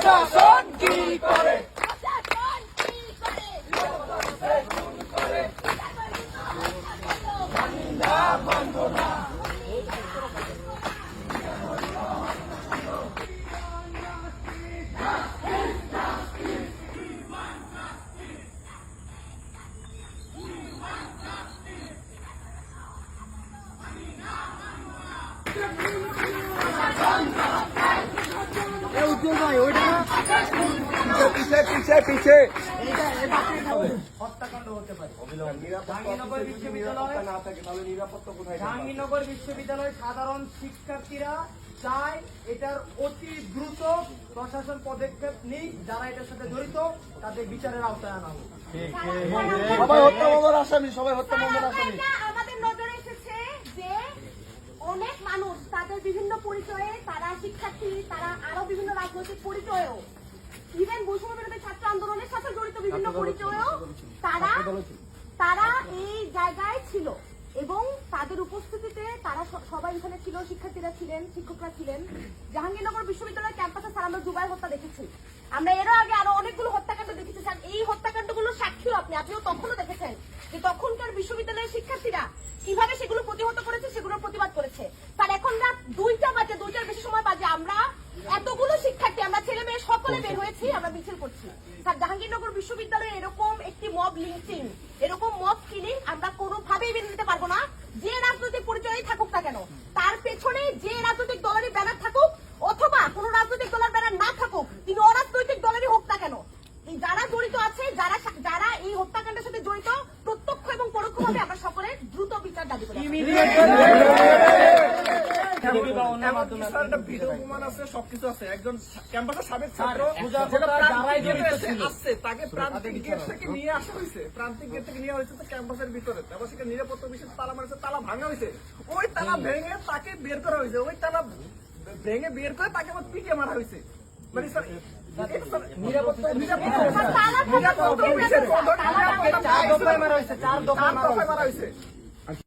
প্রশাসন কি করে পিছে হত্যাকাণ্ড হতে পারে। জাহাঙ্গীরনগর বিশ্ববিদ্যালয় সাধারণ শিক্ষার্থীরা চায় এটার অতি দ্রুত প্রশাসন পদক্ষেপ নিক, যারা এটার সাথে জড়িত তাদের বিচারের আওতায় আনা হোক। সবাই হত্যা মামলার আসামি, সবাই হত্যা মামলার আসামি। আমাদের নজরে এসেছে যে অনেক মানুষ তাদের বিভিন্ন পরিচয়ে, তারা শিক্ষার্থী, তারা আরো বিভিন্ন রাজনৈতিক পরিচয়েও, ইভেন বৈষম্য বিরোধী ছাত্র আন্দোলনের সাথে জড়িত বিভিন্ন পরিচয়েও তারা এই জায়গায় ছিল এবং তাদের উপস্থিতিতে তারা সবাই এখানে ছিল, শিক্ষার্থীরা ছিলেন, শিক্ষকরা ছিলেন। জাহাঙ্গীরনগর বিশ্ববিদ্যালয় ক্যাম্পাসে স্যার আমরা জুবাই হত্যা দেখেছি, আমরা এরও আগে আরো অনেকগুলো হত্যাকাণ্ড দেখেছি স্যার। এই হত্যাকাণ্ডগুলো সাক্ষীও আপনিও তখনও দেখেছেন যে তখনকার বিশ্ববিদ্যালয়ের শিক্ষার্থীরা কিভাবে সেগুলো প্রতিহত করেছে, সেগুলোর প্রতিবাদ করেছে। স্যার এখন রাত 2টা বাজে, 2টার বেশি সময় বাজে, আমরা এতগুলো শিক্ষার্থী, আমরা ছেলে মেয়ে সকলে বের হয়েছি, আমরা মিছিল করছি। স্যার জাহাঙ্গীরনগর বিশ্ববিদ্যালয়ে এরকম একটি মব লিঞ্চিং, এরকম মব কিলিং আমরা কোনোভাবেই মেনে নিতে পারবো না। যে রাজনৈতিক পরিচয়ই থাকুক না কেন, তার পেছনে যে রাজনৈতিক দলেরই ব্যানার থাকুক অথবা কোন রাজনৈতিক দলের ব্যানার না থাকুক, তিনি অরাজনৈতিক দলেরই হোক না কেন, যারা জড়িত আছে, যারা এই হত্যাকাণ্ডের সাথে জড়িত প্রত্যক্ষ এবং পরোক্ষভাবে আমরা সকলে দ্রুত বিচার দাবি করি। ভিডিও প্রমাণ আছে, সবকিছু আছে। একজন ক্যাম্পাসের সাবেক ছাত্র আসছে, তাকে প্রান্তিক গেট থেকে নিয়ে আসা হয়েছে, প্রান্তিক গেট থেকে নিয়ে হয়েছে ক্যাম্পাসের ভিতরে। তারপর সেখানে নিরাপত্তা বিষয়ে তালা মারছে, তালা ভাঙা হয়েছে, ওই তালা ভেঙে তাকে বের করা হয়েছে, ওই তালা ভেঙে বের করে তাকে আবার পিটিয়ে মারা হয়েছে। মানে স্যার চার দফায় মারা হয়েছে।